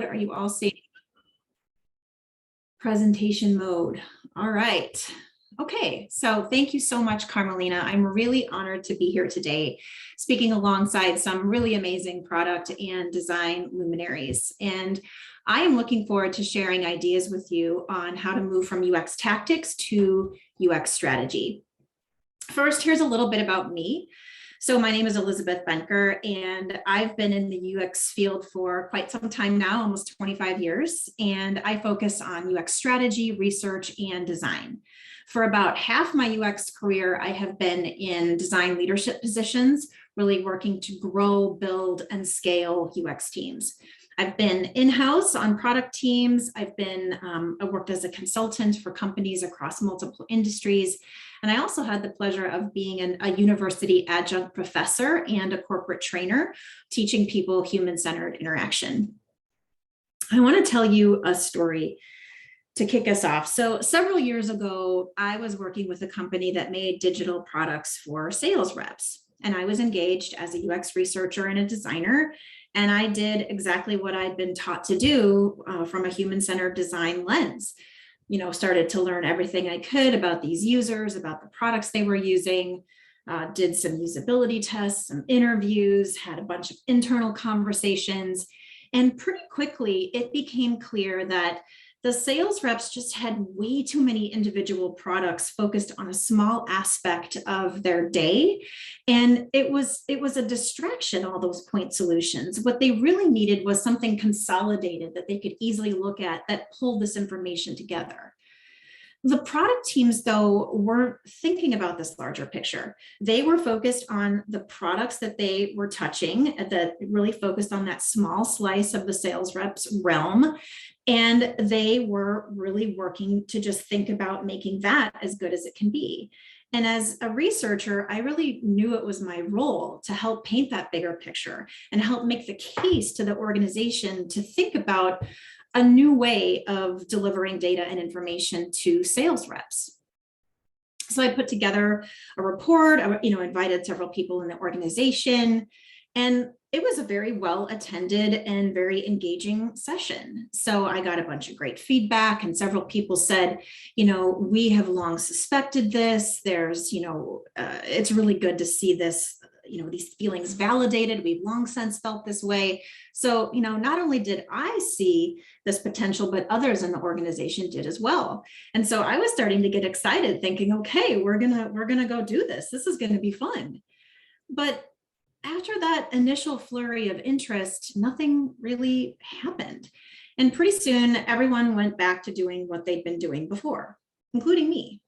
Are you all seeing presentation mode? All right. Okay, so thank you so much, Carmelina. I'm really honored to be here today, speaking alongside some really amazing product and design luminaries. And I am looking forward to sharing ideas with you on how to move from UX tactics to UX strategy. First, here's a little bit about me. So my name is Elizabeth Benker, and I've been in the UX field for quite some time now, almost 25 years, and I focus on UX strategy, research, and design. For about half my UX career, I have been in design leadership positions, really working to grow, build, and scale UX teams. I've been in-house on product teams. I worked as a consultant for companies across multiple industries. And I also had the pleasure of being a university adjunct professor and a corporate trainer, teaching people human-centered interaction. I want to tell you a story to kick us off. So several years ago, I was working with a company that made digital products for sales reps. And I was engaged as a UX researcher and a designer. And I did exactly what I'd been taught to do from a human-centered design lens. Started to learn everything I could about these users, about the products they were using, did some usability tests, some interviews, had a bunch of internal conversations. And pretty quickly, it became clear that the sales reps just had way too many individual products focused on a small aspect of their day. And it was a distraction, all those point solutions. What they really needed was something consolidated that they could easily look at that pulled this information together. The product teams, though, weren't thinking about this larger picture. They were focused on the products that they were touching, that really focused on that small slice of the sales reps realm. And they were really working to just think about making that as good as it can be. And as a researcher, I really knew it was my role to help paint that bigger picture and help make the case to the organization to think about a new way of delivering data and information to sales reps. So I put together a report, invited several people in the organization, and it was a very well attended and very engaging session. So I got a bunch of great feedback, and several people said, we have long suspected this. It's really good to see this, these feelings validated. We've long since felt this way. So, not only did I see this potential, but others in the organization did as well. And so I was starting to get excited, thinking, okay, we're gonna go do this. This is gonna be fun. But after that initial flurry of interest, nothing really happened. And pretty soon, everyone went back to doing what they'd been doing before, including me.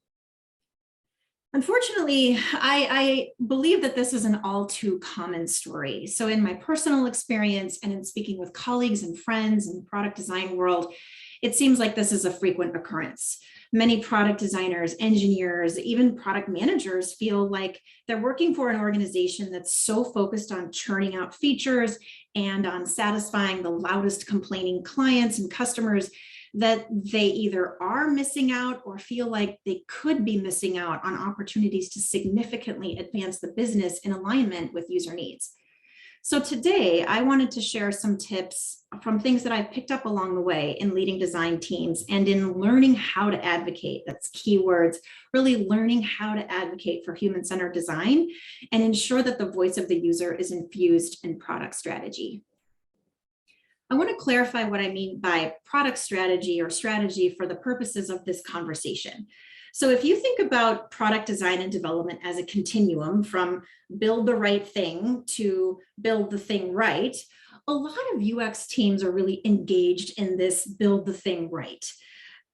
Unfortunately, I believe that this is an all too common story. So in my personal experience and in speaking with colleagues and friends in the product design world, it seems like this is a frequent occurrence. Many product designers, engineers, even product managers feel like they're working for an organization that's so focused on churning out features and on satisfying the loudest complaining clients and customers that they either are missing out or feel like they could be missing out on opportunities to significantly advance the business in alignment with user needs. So today, I wanted to share some tips from things that I've picked up along the way in leading design teams and in learning how to advocate. That's keywords, really learning how to advocate for human-centered design and ensure that the voice of the user is infused in product strategy. I want to clarify what I mean by product strategy or strategy for the purposes of this conversation. So if you think about product design and development as a continuum from build the right thing to build the thing right, a lot of UX teams are really engaged in this build the thing right.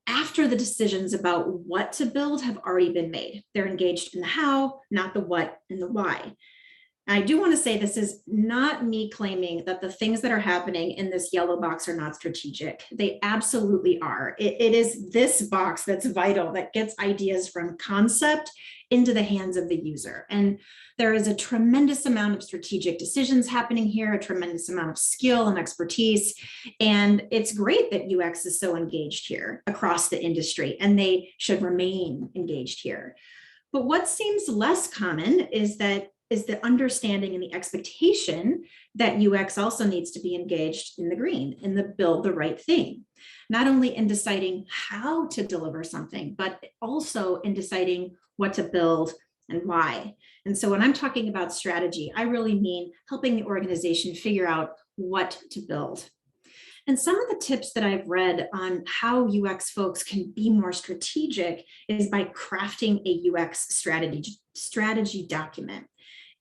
After the decisions about what to build have already been made, they're engaged in the how, not the what and the why. I do want to say this is not me claiming that the things that are happening in this yellow box are not strategic. They absolutely are. It is this box that's vital, that gets ideas from concept into the hands of the user. And there is a tremendous amount of strategic decisions happening here, a tremendous amount of skill and expertise. And it's great that UX is so engaged here across the industry, and they should remain engaged here. But what seems less common is that is the understanding and the expectation that UX also needs to be engaged in the green, in the build the right thing, not only in deciding how to deliver something, but also in deciding what to build and why. And so when I'm talking about strategy, I really mean helping the organization figure out what to build. And some of the tips that I've read on how UX folks can be more strategic is by crafting a UX strategy document.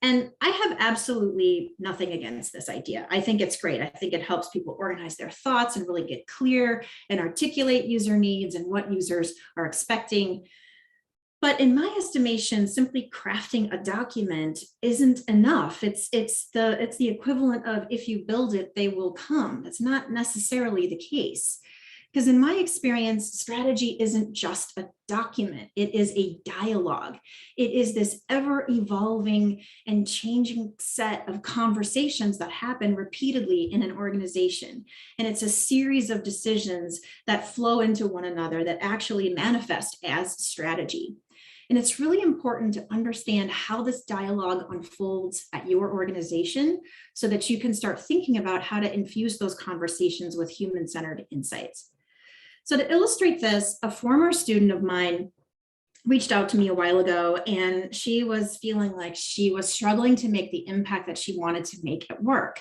And I have absolutely nothing against this idea. I think it's great. I think it helps people organize their thoughts and really get clear and articulate user needs and what users are expecting. But in my estimation, simply crafting a document isn't enough. It's the equivalent of if you build it, they will come. That's not necessarily the case. Because in my experience, strategy isn't just a document. It is a dialogue. It is this ever evolving and changing set of conversations that happen repeatedly in an organization. And it's a series of decisions that flow into one another that actually manifest as strategy. And it's really important to understand how this dialogue unfolds at your organization so that you can start thinking about how to infuse those conversations with human-centered insights. So to illustrate this, a former student of mine reached out to me a while ago, and she was feeling like she was struggling to make the impact that she wanted to make at work.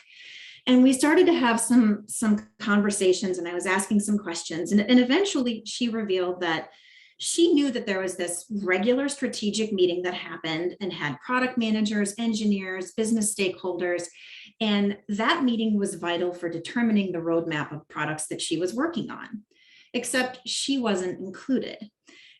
And we started to have some conversations, and I was asking some questions, and eventually she revealed that she knew that there was this regular strategic meeting that happened and had product managers, engineers, business stakeholders, and that meeting was vital for determining the roadmap of products that she was working on, except she wasn't included.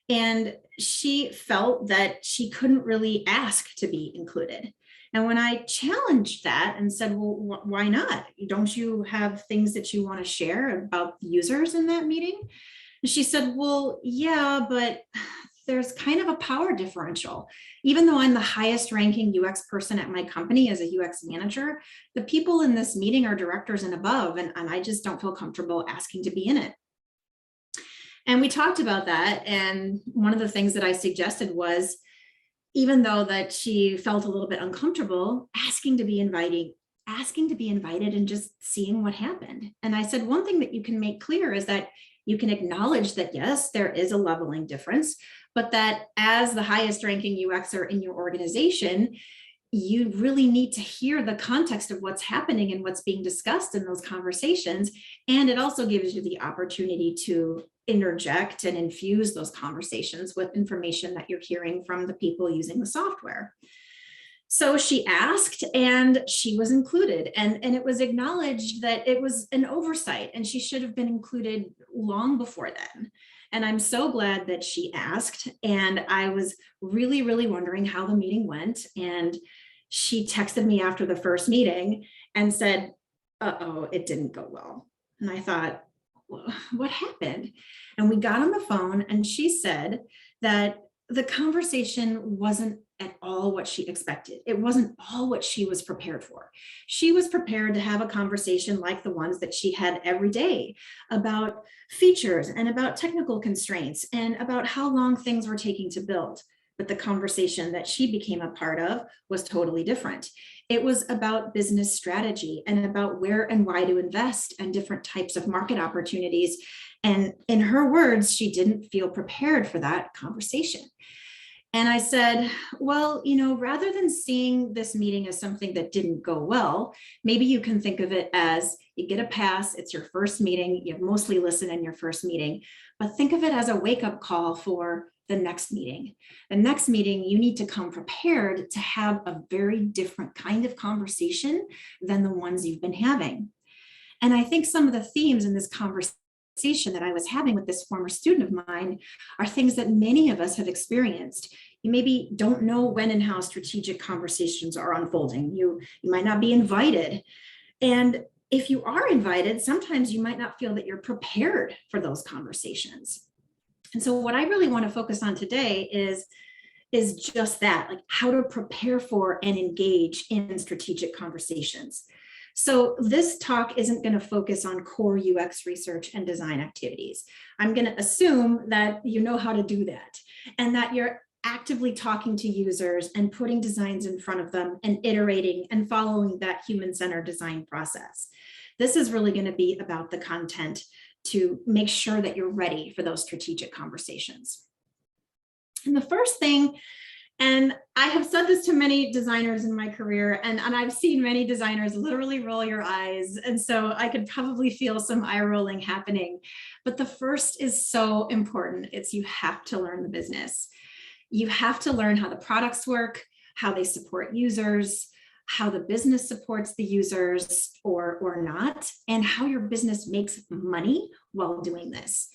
And she felt that she couldn't really ask to be included. And when I challenged that and said, well, why not? Don't you have things that you want to share about users in that meeting? She said, well, yeah, but there's kind of a power differential. Even though I'm the highest ranking UX person at my company as a UX manager, the people in this meeting are directors and above, and I just don't feel comfortable asking to be in it. And we talked about that. And one of the things that I suggested was, even though that she felt a little bit uncomfortable, asking to be invited and just seeing what happened. And I said, one thing that you can make clear is that you can acknowledge that, yes, there is a leveling difference, but that as the highest ranking UXer in your organization, you really need to hear the context of what's happening and what's being discussed in those conversations. And it also gives you the opportunity to interject and infuse those conversations with information that you're hearing from the people using the software. So she asked, and she was included, and it was acknowledged that it was an oversight and she should have been included long before then. And I'm so glad that she asked, and I was really, really wondering how the meeting went. And she texted me after the first meeting and said, uh-oh, it didn't go well. And I thought, well, what happened? And we got on the phone, and she said that the conversation wasn't at all what she expected. It wasn't all what she was prepared for. She was prepared to have a conversation like the ones that she had every day about features and about technical constraints and about how long things were taking to build. But the conversation that she became a part of was totally different. It was about business strategy and about where and why to invest and different types of market opportunities. And in her words, she didn't feel prepared for that conversation. And I said, well, rather than seeing this meeting as something that didn't go well, maybe you can think of it as you get a pass, it's your first meeting, you've mostly listened in your first meeting, but think of it as a wake-up call for the next meeting. The next meeting, you need to come prepared to have a very different kind of conversation than the ones you've been having. And I think some of the themes in this conversation that I was having with this former student of mine are things that many of us have experienced. You maybe don't know when and how strategic conversations are unfolding. You might not be invited. And if you are invited, sometimes you might not feel that you're prepared for those conversations. And so what I really want to focus on today is just that, like how to prepare for and engage in strategic conversations. So this talk isn't going to focus on core UX research and design activities. I'm going to assume that you know how to do that and that you're actively talking to users and putting designs in front of them and iterating and following that human-centered design process. This is really going to be about the content to make sure that you're ready for those strategic conversations. And the first thing, and I have said this to many designers in my career, and I've seen many designers literally roll your eyes. And so I could probably feel some eye rolling happening. But the first is so important. It's you have to learn the business. You have to learn how the products work, how they support users, how the business supports the users or not, and how your business makes money while doing this.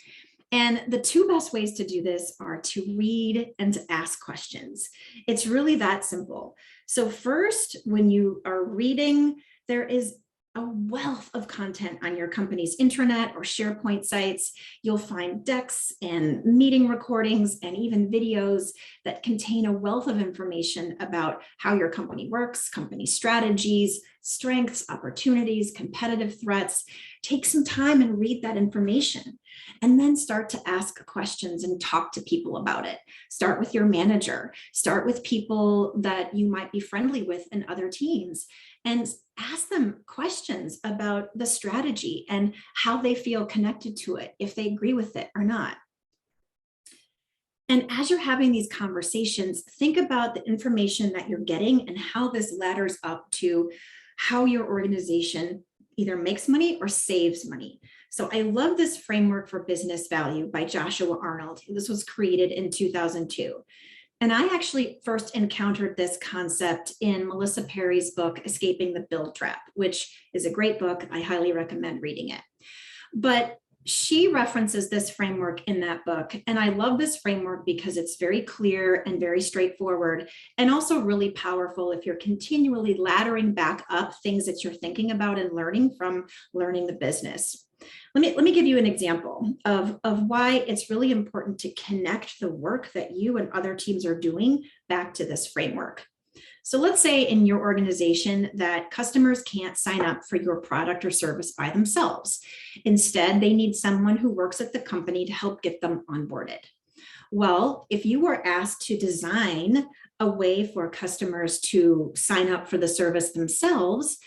And the two best ways to do this are to read and to ask questions. It's really that simple. So first, when you are reading, there is a wealth of content on your company's intranet or SharePoint sites. You'll find decks and meeting recordings and even videos that contain a wealth of information about how your company works, company strategies, strengths, opportunities, competitive threats. Take some time and read that information, and then start to ask questions and talk to people about it. Start with your manager, start with people that you might be friendly with in other teams, and ask them questions about the strategy and how they feel connected to it, if they agree with it or not. And as you're having these conversations, think about the information that you're getting and how this ladders up to how your organization either makes money or saves money. So I love this framework for business value by Joshua Arnold. This was created in 2002. And I actually first encountered this concept in Melissa Perry's book, Escaping the Build Trap, which is a great book. I highly recommend reading it. But she references this framework in that book. And I love this framework because it's very clear and very straightforward, and also really powerful if you're continually laddering back up things that you're thinking about and learning from learning the business. Let me give you an example of why it's really important to connect the work that you and other teams are doing back to this framework. So let's say in your organization that customers can't sign up for your product or service by themselves. Instead, they need someone who works at the company to help get them onboarded. Well, if you were asked to design a way for customers to sign up for the service themselves,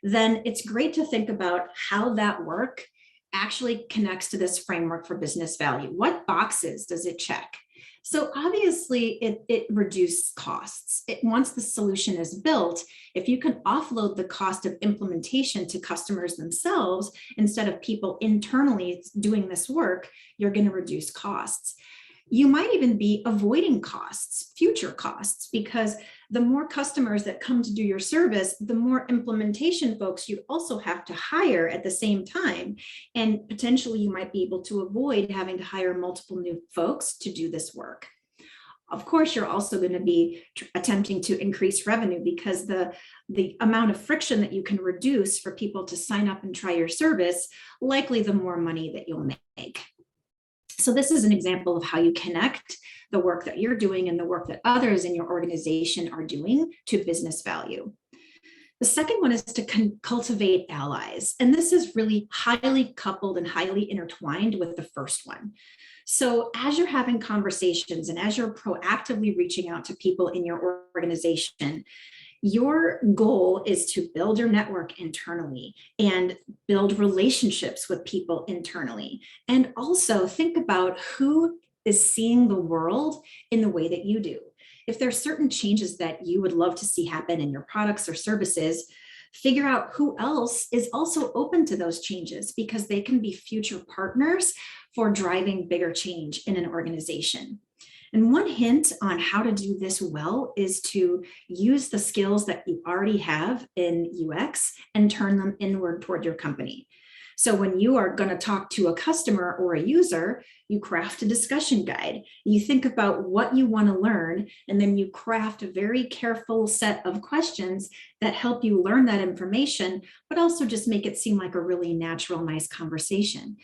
then it's great to think about how that work actually connects to this framework for business value. What boxes does it check? So obviously it reduces costs. Once the solution is built, if you can offload the cost of implementation to customers themselves, instead of people internally doing this work, you're going to reduce costs. You might even be avoiding costs, future costs, because the more customers that come to do your service, the more implementation folks you also have to hire at the same time. And potentially you might be able to avoid having to hire multiple new folks to do this work. Of course, you're also going to be attempting to increase revenue, because the amount of friction that you can reduce for people to sign up and try your service, likely the more money that you'll make. So this is an example of how you connect the work that you're doing and the work that others in your organization are doing to business value. The second one is to cultivate allies. And this is really highly coupled and highly intertwined with the first one. So as you're having conversations and as you're proactively reaching out to people in your organization, your goal is to build your network internally and build relationships with people internally. And also think about who is seeing the world in the way that you do. If there's certain changes that you would love to see happen in your products or services, figure out who else is also open to those changes, because they can be future partners for driving bigger change in an organization. And one hint on how to do this well is to use the skills that you already have in UX and turn them inward toward your company. So when you are going to talk to a customer or a user, you craft a discussion guide. You think about what you want to learn, and then you craft a very careful set of questions that help you learn that information, but also just make it seem like a really natural, nice conversation.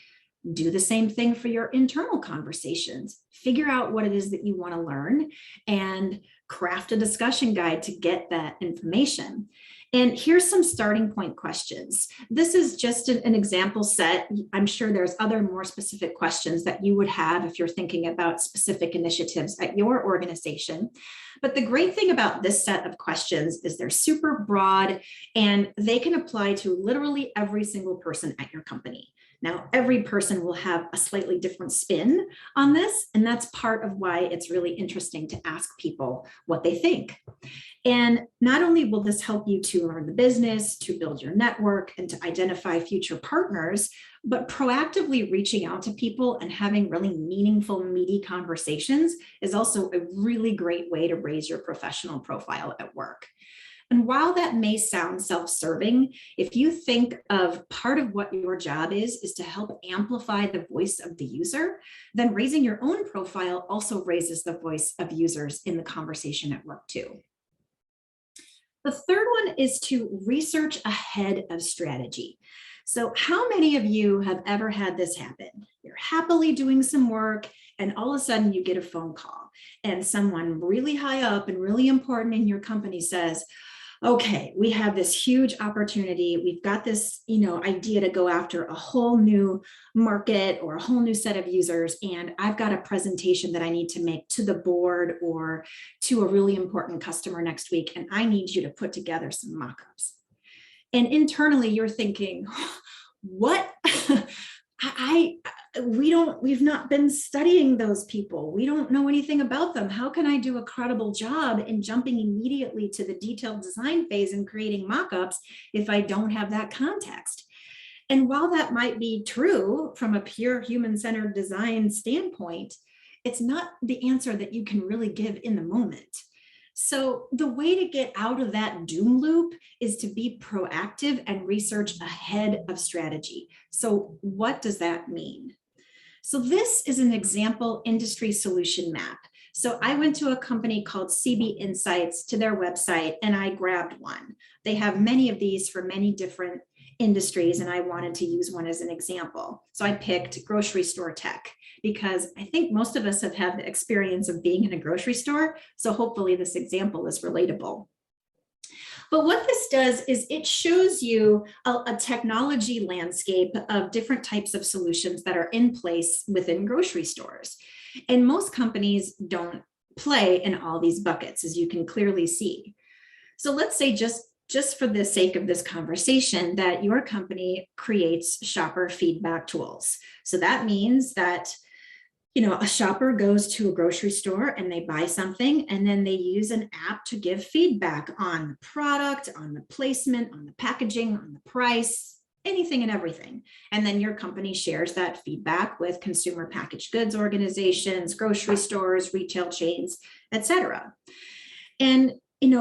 Do the same thing for your internal conversations. Figure out what it is that you want to learn and craft a discussion guide to get that information. And here's some starting point questions. This is just an example set. I'm sure there's other more specific questions that you would have if you're thinking about specific initiatives at your organization. But the great thing about this set of questions is they're super broad and they can apply to literally every single person at your company. Now, every person will have a slightly different spin on this, and that's part of why it's really interesting to ask people what they think. And not only will this help you to learn the business, to build your network, and to identify future partners, but proactively reaching out to people and having really meaningful, meaty conversations is also a really great way to raise your professional profile at work. And while that may sound self-serving, if you think of part of what your job is to help amplify the voice of the user, then raising your own profile also raises the voice of users in the conversation at work too. The third one is to research ahead of strategy. So how many of you have ever had this happen? You're happily doing some work and all of a sudden you get a phone call and someone really high up and really important in your company says, okay, we have this huge opportunity. We've got this, idea to go after a whole new market or a whole new set of users. And I've got a presentation that I need to make to the board or to a really important customer next week. And I need you to put together some mock-ups. And internally you're thinking, what? We've not been studying those people. We don't know anything about them. How can I do a credible job in jumping immediately to the detailed design phase and creating mock-ups if I don't have that context? And while that might be true from a pure human-centered design standpoint, it's not the answer that you can really give in the moment. So the way to get out of that doom loop is to be proactive and research ahead of strategy. So what does that mean? So this is an example industry solution map. So I went to a company called CB Insights to their website and I grabbed one. They have many of these for many different industries and I wanted to use one as an example. So I picked grocery store tech because I think most of us have had the experience of being in a grocery store. So hopefully this example is relatable. But what this does is it shows you a technology landscape of different types of solutions that are in place within grocery stores. And most companies don't play in all these buckets, as you can clearly see. So let's say just for the sake of this conversation that your company creates shopper feedback tools. So that means that a shopper goes to a grocery store and they buy something and then they use an app to give feedback on the product, on the placement, on the packaging, on the price, anything and everything. And then your company shares that feedback with consumer packaged goods organizations, grocery stores, retail chains, etc. And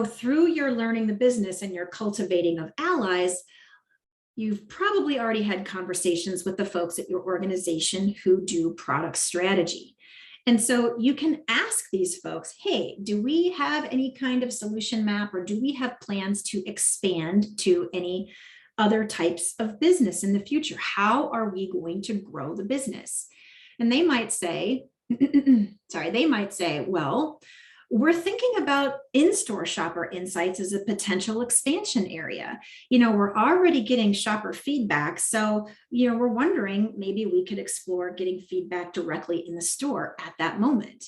through your learning the business and your cultivating of allies, you've probably already had conversations with the folks at your organization who do product strategy. And so you can ask these folks, hey, do we have any kind of solution map or do we have plans to expand to any other types of business in the future? How are we going to grow the business? And they might say, well, we're thinking about in-store shopper insights as a potential expansion area. We're already getting shopper feedback. So, we're wondering maybe we could explore getting feedback directly in the store at that moment.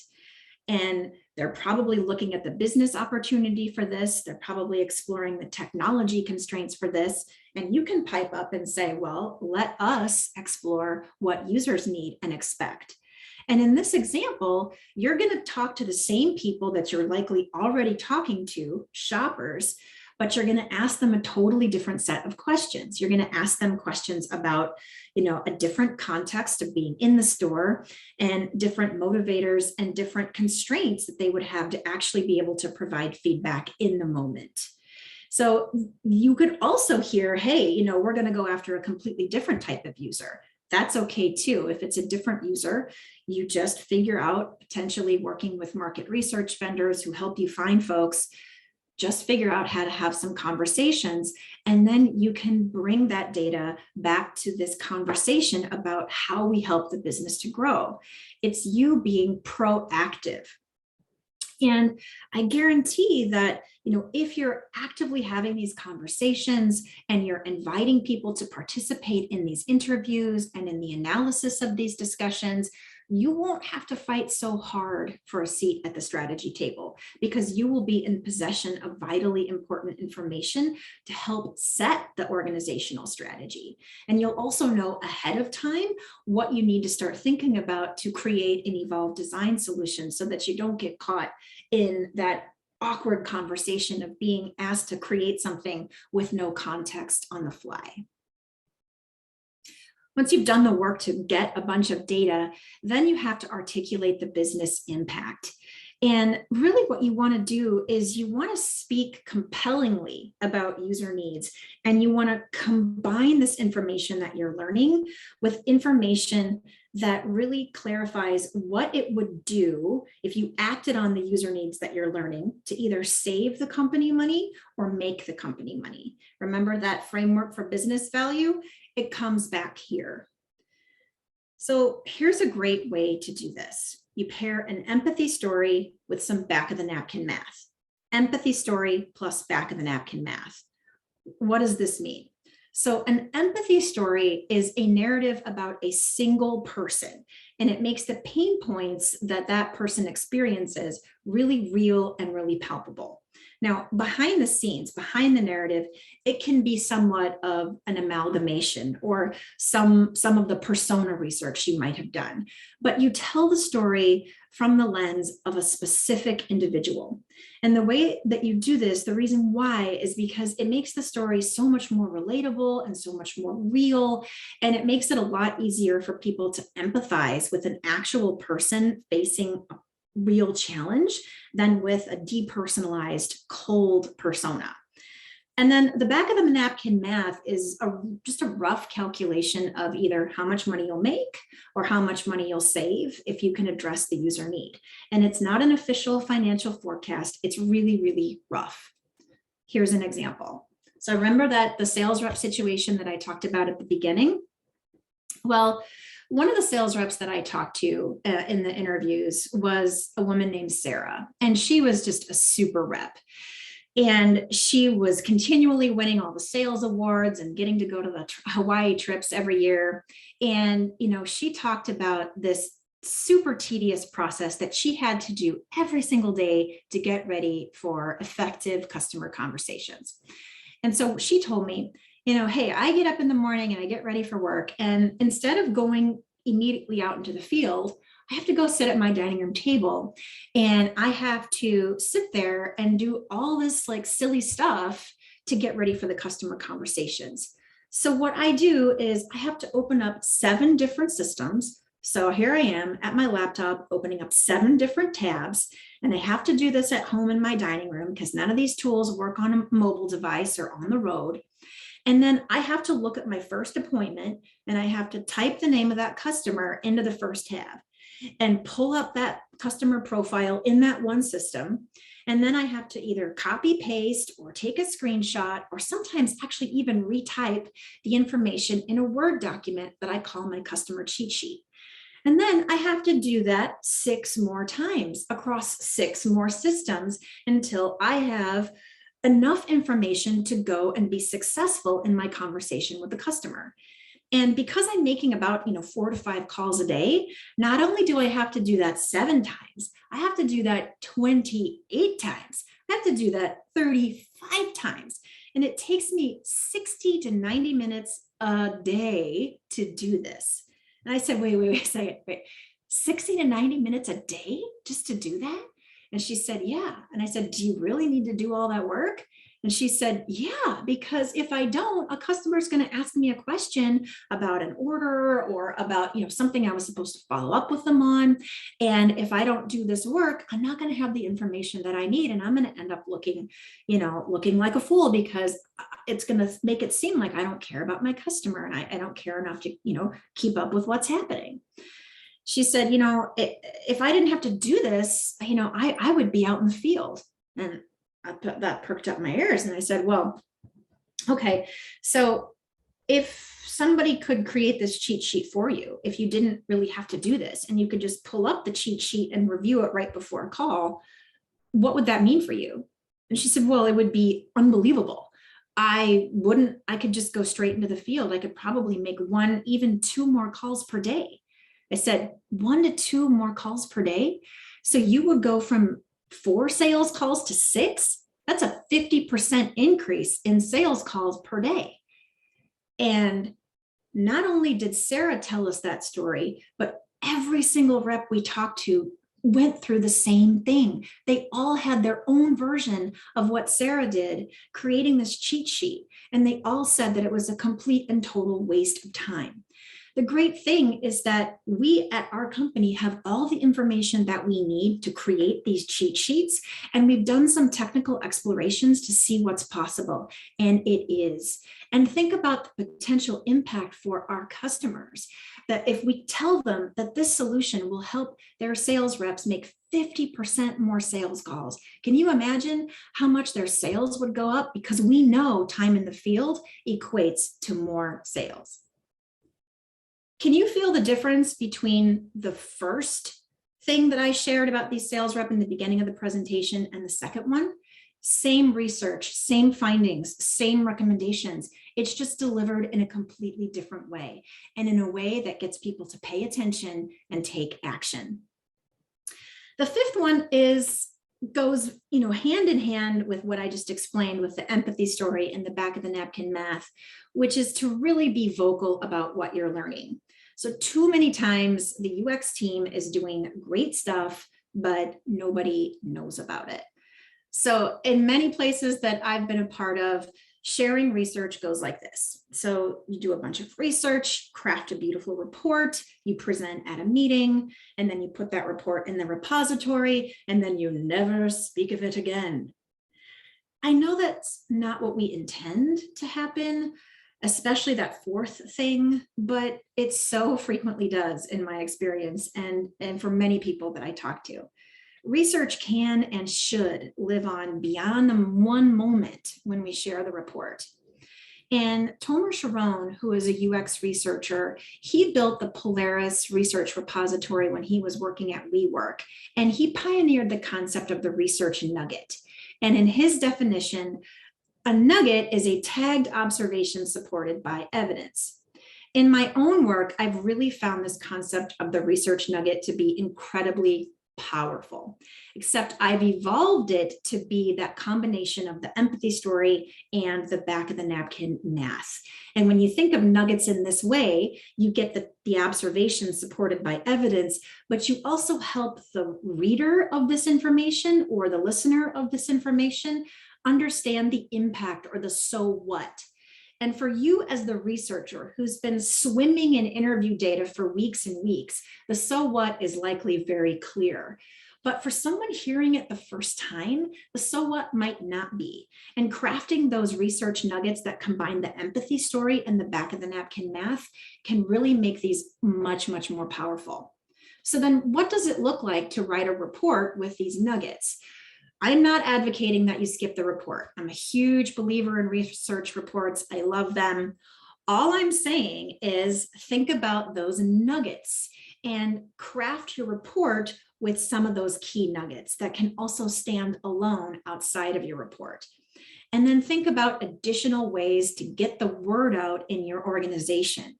And they're probably looking at the business opportunity for this. They're probably exploring the technology constraints for this. And you can pipe up and say, well, let us explore what users need and expect. And in this example, you're going to talk to the same people that you're likely already talking to, shoppers, but you're going to ask them a totally different set of questions. You're going to ask them questions about, a different context of being in the store and different motivators and different constraints that they would have to actually be able to provide feedback in the moment. So you could also hear, hey, we're going to go after a completely different type of user. That's okay too. If it's a different user, you just figure out potentially working with market research vendors who help you find folks, Just figure out how to have some conversations, and then you can bring that data back to this conversation about how we help the business to grow. It's you being proactive. And I guarantee that, if you're actively having these conversations and you're inviting people to participate in these interviews and in the analysis of these discussions, you won't have to fight so hard for a seat at the strategy table, because you will be in possession of vitally important information to help set the organizational strategy. And you'll also know ahead of time what you need to start thinking about to create an evolved design solution, so that you don't get caught in that awkward conversation of being asked to create something with no context on the fly. Once you've done the work to get a bunch of data, then you have to articulate the business impact. And really what you want to do is you want to speak compellingly about user needs, and you want to combine this information that you're learning with information that really clarifies what it would do if you acted on the user needs that you're learning to either save the company money or make the company money. Remember that framework for business value? It comes back here. So here's a great way to do this. You pair an empathy story with some back of the napkin math. Empathy story plus back of the napkin math. What does this mean? So an empathy story is a narrative about a single person, and it makes the pain points that that person experiences really real and really palpable. Now, behind the scenes, behind the narrative, it can be somewhat of an amalgamation or some of the persona research you might have done, but you tell the story from the lens of a specific individual. And the way that you do this, the reason why, is because it makes the story so much more relatable and so much more real, and it makes it a lot easier for people to empathize with an actual person facing a real challenge than with a depersonalized, cold persona. And then the back of the napkin math is just a rough calculation of either how much money you'll make or how much money you'll save if you can address the user need. And it's not an official financial forecast. It's really, really rough. Here's an example. So remember that the sales rep situation that I talked about at the beginning? Well, one of the sales reps that I talked to in the interviews was a woman named Sarah, and she was just a super rep. And she was continually winning all the sales awards and getting to go to the Hawaii trips every year. And, she talked about this super tedious process that she had to do every single day to get ready for effective customer conversations. And so she told me, hey, I get up in the morning and I get ready for work. And instead of going immediately out into the field, I have to go sit at my dining room table, and I have to sit there and do all this like silly stuff to get ready for the customer conversations. So what I do is I have to open up 7 different systems. So here I am at my laptop opening up 7 different tabs, and I have to do this at home in my dining room because none of these tools work on a mobile device or on the road. And then I have to look at my first appointment, and I have to type the name of that customer into the first tab and pull up that customer profile in that one system. And then I have to either copy paste or take a screenshot, or sometimes actually even retype the information in a Word document that I call my customer cheat sheet. And then I have to do that 6 more times across 6 more systems until I have enough information to go and be successful in my conversation with the customer. And because I'm making about 4 to 5 calls a day, not only do I have to do that 7 times, I have to do that 28 times. I have to do that 35 times. And it takes me 60 to 90 minutes a day to do this. And I said, wait a second, 60 to 90 minutes a day just to do that? And she said, yeah. And I said, do you really need to do all that work? And she said, yeah, because if I don't, a customer is going to ask me a question about an order or about, something I was supposed to follow up with them on. And if I don't do this work, I'm not going to have the information that I need. And I'm going to end up looking like a fool, because it's going to make it seem like I don't care about my customer, and I don't care enough to, keep up with what's happening. She said, if I didn't have to do this, I would be out in the field. And that perked up my ears. And I said, well, okay, so if somebody could create this cheat sheet for you, if you didn't really have to do this and you could just pull up the cheat sheet and review it right before a call, what would that mean for you? And she said, well, it would be unbelievable. I could just go straight into the field. I could probably make 1, even 2 more calls per day. I said, 1 to 2 more calls per day. So you would go from 4 sales calls to 6. That's a 50% increase in sales calls per day. And not only did Sarah tell us that story, but every single rep we talked to went through the same thing. They all had their own version of what Sarah did, creating this cheat sheet. And they all said that it was a complete and total waste of time. The great thing is that we at our company have all the information that we need to create these cheat sheets. And we've done some technical explorations to see what's possible. And it is. And think about the potential impact for our customers, that if we tell them that this solution will help their sales reps make 50% more sales calls, can you imagine how much their sales would go up? Because we know time in the field equates to more sales. Can you feel the difference between the first thing that I shared about these sales rep in the beginning of the presentation and the second one? Same research, same findings, same recommendations. It's just delivered in a completely different way, and in a way that gets people to pay attention and take action. The fifth one goes hand in hand with what I just explained with the empathy story and the back of the napkin math, which is to really be vocal about what you're learning. So too many times the UX team is doing great stuff, but nobody knows about it. So in many places that I've been a part of, sharing research goes like this. So you do a bunch of research, craft a beautiful report, you present at a meeting, and then you put that report in the repository, and then you never speak of it again. I know that's not what we intend to happen, especially that fourth thing, but it so frequently does in my experience and for many people that I talk to. Research can and should live on beyond the one moment when we share the report. And Tomer Sharon, who is a UX researcher, he built the Polaris research repository when he was working at WeWork, and he pioneered the concept of the Research Nugget. And in his definition, a nugget is a tagged observation supported by evidence. In my own work, I've really found this concept of the Research Nugget to be incredibly powerful, except I've evolved it to be that combination of the empathy story and the back of the napkin math. And when you think of nuggets in this way, you get the observation supported by evidence, but you also help the reader of this information or the listener of this information understand the impact or the so what. And for you as the researcher who's been swimming in interview data for weeks and weeks, the so what is likely very clear. But for someone hearing it the first time, the so what might not be. And crafting those research nuggets that combine the empathy story and the back of the napkin math can really make these much, much more powerful. So then what does it look like to write a report with these nuggets? I'm not advocating that you skip the report. I'm a huge believer in research reports. I love them. All I'm saying is think about those nuggets and craft your report with some of those key nuggets that can also stand alone outside of your report. And then think about additional ways to get the word out in your organization.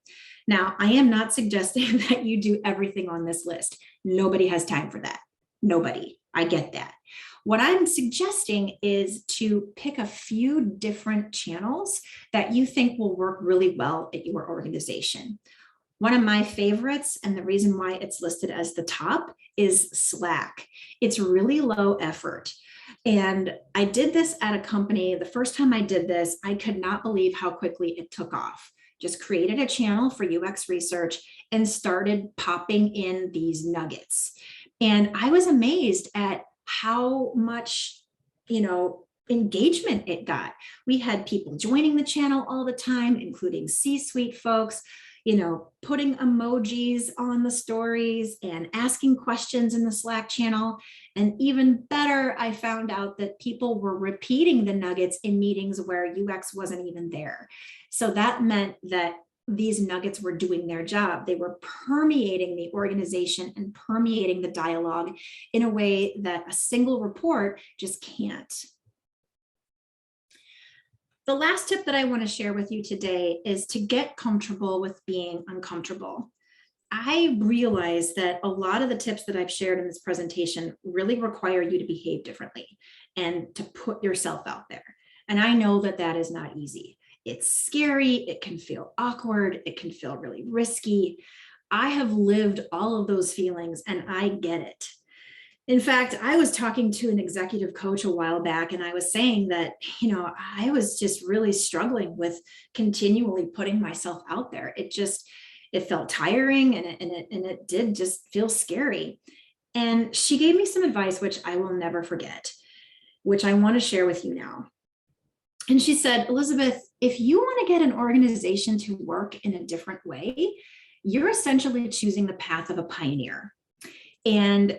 Now, I am not suggesting that you do everything on this list. Nobody has time for that. Nobody. I get that. What I'm suggesting is to pick a few different channels that you think will work really well at your organization. One of my favorites, and the reason why it's listed as the top, is Slack. It's really low effort. And I did this at a company. The first time I did this, I could not believe how quickly it took off. Just created a channel for UX research and started popping in these nuggets. And I was amazed at how much, engagement it got. We had people joining the channel all the time, including C-suite folks. putting emojis on the stories and asking questions in the Slack channel. And even better, I found out that people were repeating the nuggets in meetings where UX wasn't even there. So that meant that these nuggets were doing their job. They were permeating the organization and permeating the dialogue in a way that a single report just can't. The last tip that I want to share with you today is to get comfortable with being uncomfortable. I realize that a lot of the tips that I've shared in this presentation really require you to behave differently and to put yourself out there. And I know that that is not easy. It's scary, it can feel awkward, it can feel really risky. I have lived all of those feelings and I get it. In fact, I was talking to an executive coach a while back, and I was saying that, I was just really struggling with continually putting myself out there. It felt tiring and it did just feel scary. And she gave me some advice, which I will never forget, which I want to share with you now. And she said, Elizabeth, if you want to get an organization to work in a different way, you're essentially choosing the path of a pioneer. And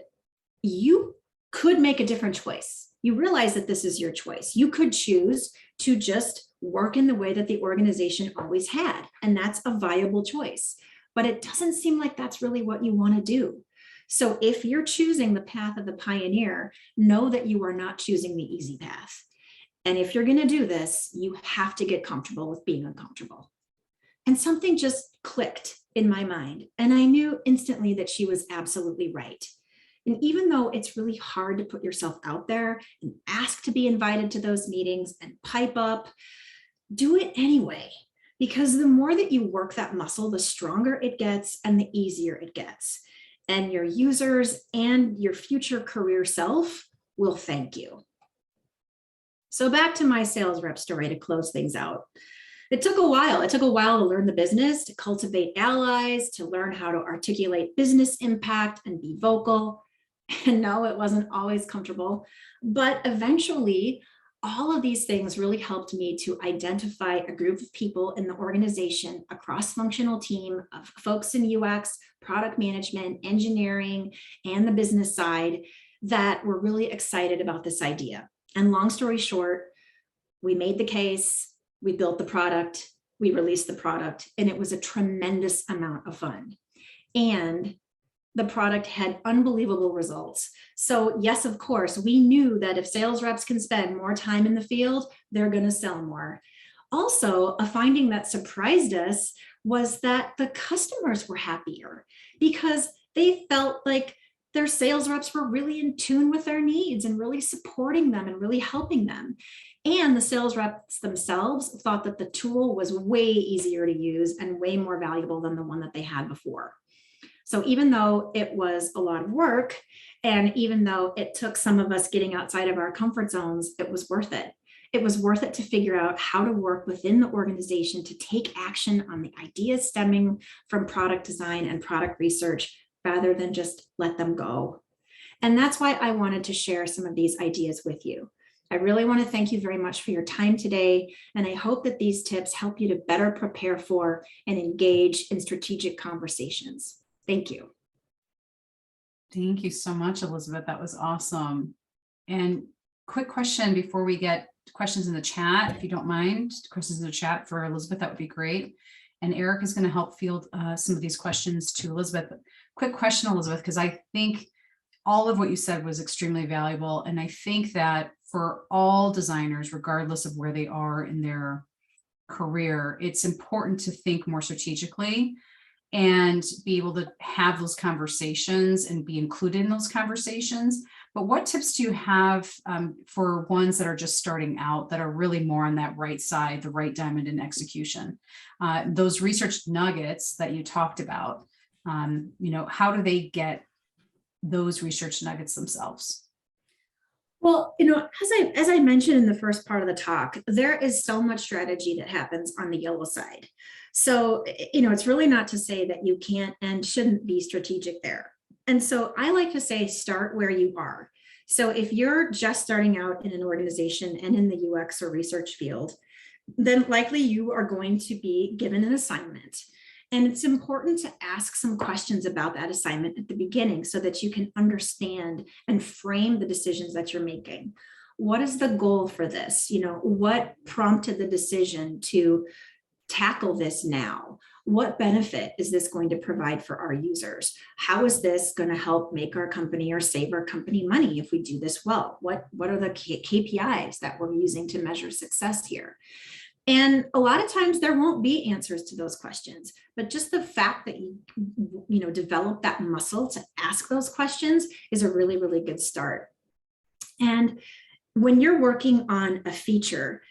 you could make a different choice. You realize that this is your choice. You could choose to just work in the way that the organization always had, and that's a viable choice. But it doesn't seem like that's really what you want to do. So if you're choosing the path of the pioneer, know that you are not choosing the easy path. And if you're going to do this, you have to get comfortable with being uncomfortable. And something just clicked in my mind, and I knew instantly that she was absolutely right. And even though it's really hard to put yourself out there and ask to be invited to those meetings and pipe up, do it anyway. Because the more that you work that muscle, the stronger it gets and the easier it gets. And your users and your future career self will thank you. So back to my sales rep story to close things out. It took a while. It took a while to learn the business, to cultivate allies, to learn how to articulate business impact and be vocal. And no, it wasn't always comfortable, but eventually all of these things really helped me to identify a group of people in the organization, a cross-functional team of folks in UX, product management, engineering, and the business side that were really excited about this idea. And long story short, we made the case, we built the product, we released the product, and it was a tremendous amount of fun. And the product had unbelievable results. So yes, of course, we knew that if sales reps can spend more time in the field, they're going to sell more. Also, a finding that surprised us was that the customers were happier because they felt like their sales reps were really in tune with their needs and really supporting them and really helping them. And the sales reps themselves thought that the tool was way easier to use and way more valuable than the one that they had before. So even though it was a lot of work, and even though it took some of us getting outside of our comfort zones, it was worth it. It was worth it to figure out how to work within the organization to take action on the ideas stemming from product design and product research rather than just let them go. And that's why I wanted to share some of these ideas with you. I really want to thank you very much for your time today, and I hope that these tips help you to better prepare for and engage in strategic conversations. Thank you. Thank you so much, Elizabeth. That was awesome. And quick question before we get questions in the chat, if you don't mind, questions in the chat for Elizabeth, that would be great. And Eric is going to help field some of these questions to Elizabeth. Quick question, Elizabeth, because I think all of what you said was extremely valuable. And I think that for all designers, regardless of where they are in their career, it's important to think more strategically and be able to have those conversations and be included in those conversations. But what tips do you have for ones that are just starting out, that are really more on that right side, the right diamond in execution? Those research nuggets that you talked about, how do they get those research nuggets themselves? Well, as I mentioned in the first part of the talk, there is so much strategy that happens on the yellow side. So, it's really not to say that you can't and shouldn't be strategic there. And so I like to say, start where you are. So if you're just starting out in an organization and in the UX or research field, then likely you are going to be given an assignment. And it's important to ask some questions about that assignment at the beginning so that you can understand and frame the decisions that you're making. What is the goal for this? What prompted the decision to tackle this now? What benefit is this going to provide for our users? How is this going to help make our company or save our company money if we do this well? What are the KPIs that we're using to measure success here? And a lot of times there won't be answers to those questions, but just the fact that you develop that muscle to ask those questions is a really, really good start. And when you're working on a feature,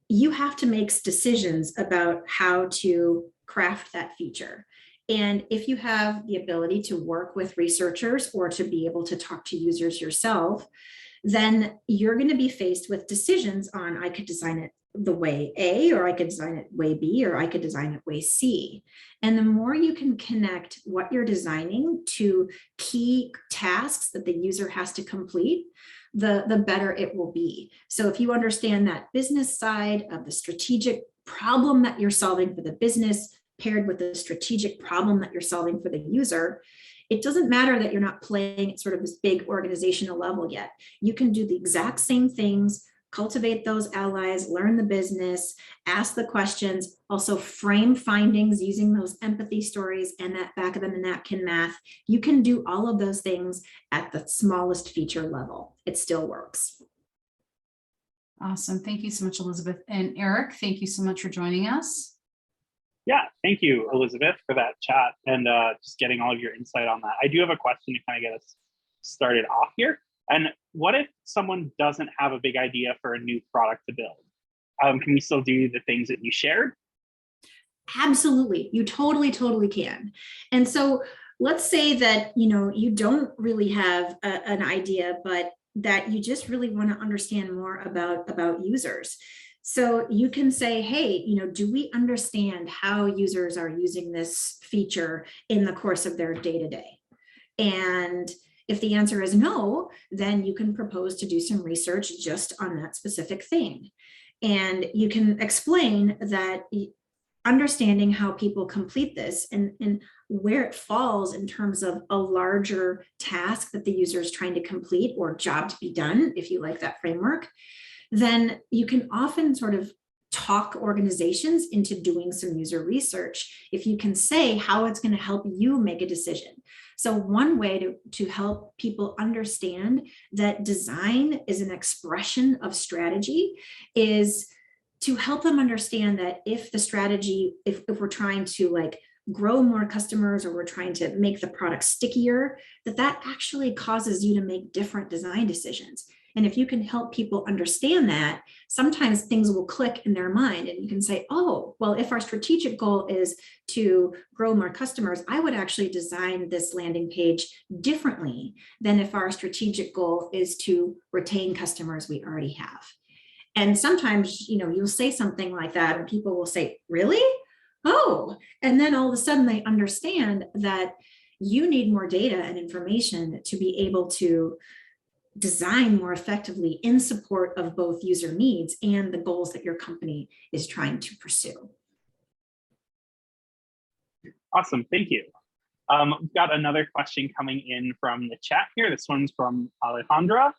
you have to make decisions about how to craft that feature. And if you have the ability to work with researchers or to be able to talk to users yourself, then you're going to be faced with decisions on, I could design it the way A, or I could design it way B, or I could design it way C. And the more you can connect what you're designing to key tasks that the user has to complete, the better it will be. So if you understand that business side of the strategic problem that you're solving for the business paired with the strategic problem that you're solving for the user, it doesn't matter that you're not playing at sort of this big organizational level yet. You can do the exact same things, cultivate those allies, learn the business, ask the questions, also frame findings using those empathy stories and that back of the napkin math. You can do all of those things at the smallest feature level. It still works. Awesome. Thank you so much, Elizabeth. And Eric, thank you so much for joining us. Yeah, thank you, Elizabeth, for that chat and just getting all of your insight on that. I do have a question to kind of get us started off here. And what if someone doesn't have a big idea for a new product to build? Can we still do the things that you shared? Absolutely. You totally can. And so let's say that, you don't really have an idea, but that you just really want to understand more about users. So you can say, hey, do we understand how users are using this feature in the course of their day-to-day? And if the answer is no, then you can propose to do some research just on that specific thing. And you can explain that understanding how people complete this and where it falls in terms of a larger task that the user is trying to complete or job to be done, if you like that framework, then you can often sort of talk organizations into doing some user research if you can say how it's going to help you make a decision. So one way to help people understand that design is an expression of strategy is to help them understand that if the strategy, if we're trying to grow more customers or we're trying to make the product stickier, that actually causes you to make different design decisions. And if you can help people understand that, sometimes things will click in their mind and you can say, oh, well, if our strategic goal is to grow more customers, I would actually design this landing page differently than if our strategic goal is to retain customers we already have. And sometimes, you'll say something like that and people will say, really? Oh, and then all of a sudden they understand that you need more data and information to be able to design more effectively in support of both user needs and the goals that your company is trying to pursue. Awesome, thank you. We've got another question coming in from the chat here. This one's from Alejandra.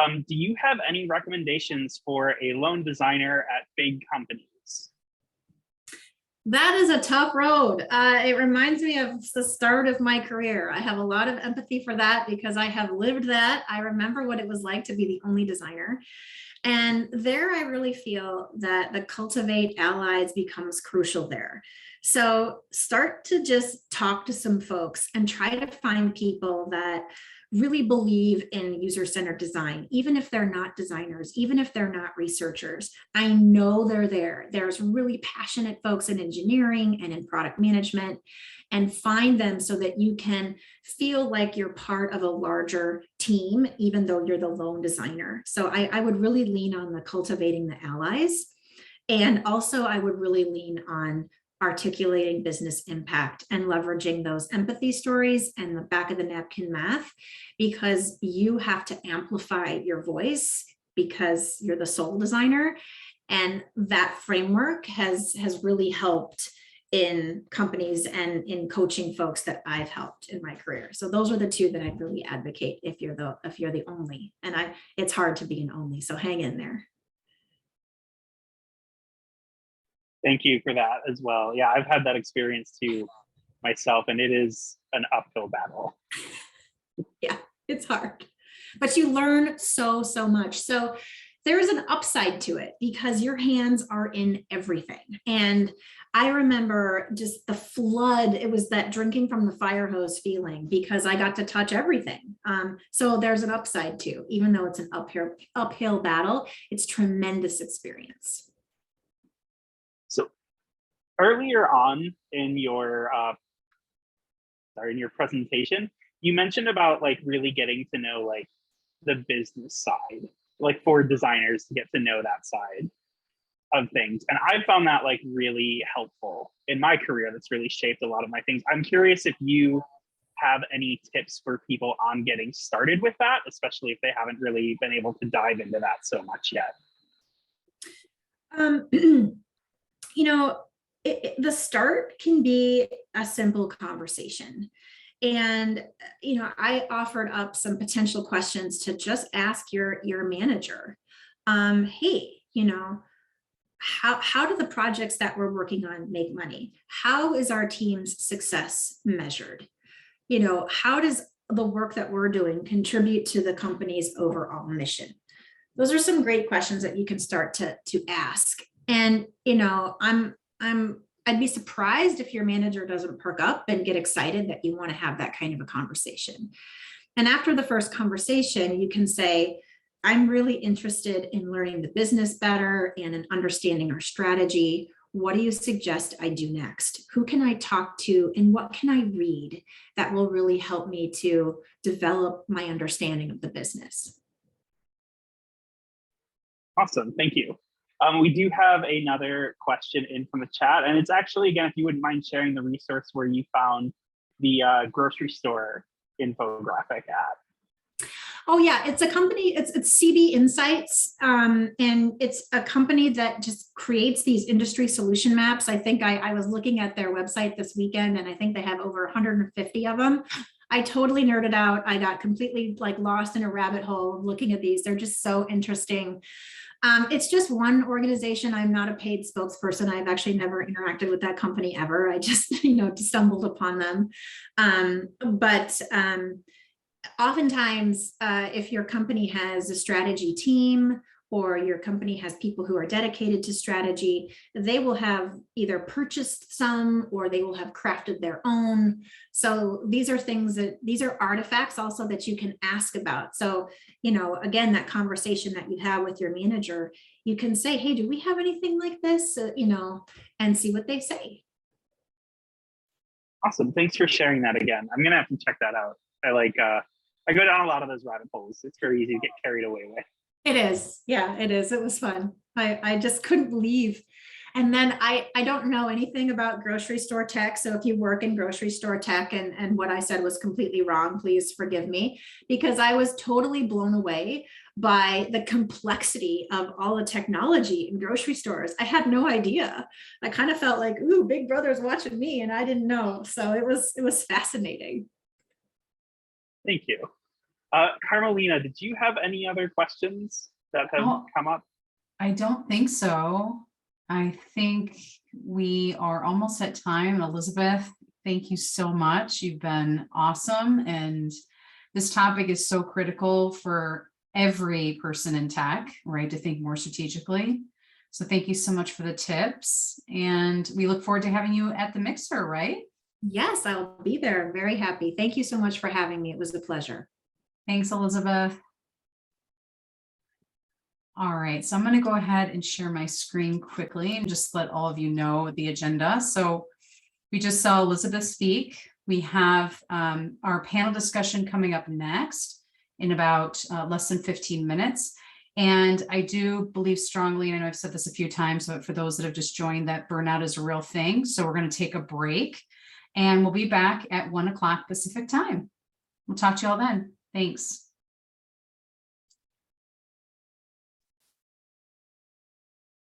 Do you have any recommendations for a lone designer at big companies? That is a tough road. It reminds me of the start of my career. I have a lot of empathy for that because I have lived that. I remember what it was like to be the only designer. And there I really feel that the Cultivate Allies becomes crucial there. So start to just talk to some folks and try to find people that really believe in user-centered design, even if they're not designers, even if they're not researchers. I know they're there. There's really passionate folks in engineering and in product management, and find them so that you can feel like you're part of a larger team, even though you're the lone designer. So I would really lean on the cultivating the allies. And also I would really lean on articulating business impact and leveraging those empathy stories and the back of the napkin math, because you have to amplify your voice because you're the sole designer. And that framework has really helped in companies and in coaching folks that I've helped in my career. So those are the two that I'd really advocate if you're the only, and it's hard to be an only, so hang in there. Thank you for that as well. Yeah, I've had that experience too myself, and it is an uphill battle. Yeah, it's hard, but you learn so much. So there is an upside to it because your hands are in everything. And I remember just the flood. It was that drinking from the fire hose feeling because I got to touch everything. So there's an upside too, even though it's an uphill battle, it's tremendous experience. So earlier on in your presentation, you mentioned about like really getting to know like the business side, like for designers to get to know that side of things. And I found that like really helpful in my career. That's really shaped a lot of my things. I'm curious if you have any tips for people on getting started with that, especially if they haven't really been able to dive into that so much yet. You know, the start can be a simple conversation. And, you know, I offered up some potential questions to just ask your manager. Hey, you know, how do the projects that we're working on make money? How is our team's success measured? You know, how does the work that we're doing contribute to the company's overall mission? Those are some great questions that you can start to ask. And, you know, I'd be surprised if your manager doesn't perk up and get excited that you want to have that kind of a conversation. And after the first conversation, you can say, I'm really interested in learning the business better and in understanding our strategy. What do you suggest I do next? Who can I talk to and what can I read that will really help me to develop my understanding of the business? Awesome, thank you. We do have another question in from the chat, and it's actually, again, if you wouldn't mind sharing the resource where you found the grocery store infographic at. Oh yeah, it's a company, it's CB Insights, and it's a company that just creates these industry solution maps. I think I was looking at their website this weekend, and I think they have over 150 of them. I totally nerded out. I got completely like lost in a rabbit hole looking at these. They're just so interesting. It's just one organization. I'm not a paid spokesperson. I've actually never interacted with that company ever. I just, you know, stumbled upon them. But oftentimes, if your company has a strategy team or your company has people who are dedicated to strategy, they will have either purchased some or they will have crafted their own. So these are things these are artifacts also that you can ask about. So, you know, again, that conversation that you have with your manager, you can say, hey, do we have anything like this? You know, and see what they say. Awesome, thanks for sharing that again. I'm gonna have to check that out. I go down a lot of those rabbit holes. It's very easy to get carried away with. It is. Yeah, it is. It was fun. I just couldn't believe. And then I don't know anything about grocery store tech. So if you work in grocery store tech and what I said was completely wrong, please forgive me, because I was totally blown away by the complexity of all the technology in grocery stores. I had no idea. I kind of felt like, ooh, Big Brother's watching me and I didn't know. So it was fascinating. Thank you. Carmelina, did you have any other questions that have come up? I don't think so. I think we are almost at time. Elizabeth, thank you so much. You've been awesome. And this topic is so critical for every person in tech, right? To think more strategically. So thank you so much for the tips. And we look forward to having you at the mixer, right? Yes, I'll be there. Very happy. Thank you so much for having me. It was a pleasure. Thanks, Elizabeth. All right, so I'm going to go ahead and share my screen quickly and just let all of you know the agenda. So we just saw Elizabeth speak. We have our panel discussion coming up next in about less than 15 minutes. And I do believe strongly, and I know I've said this a few times, but for those that have just joined, that burnout is a real thing. So we're going to take a break and we'll be back at 1 o'clock Pacific time. We'll talk to you all then. Thanks.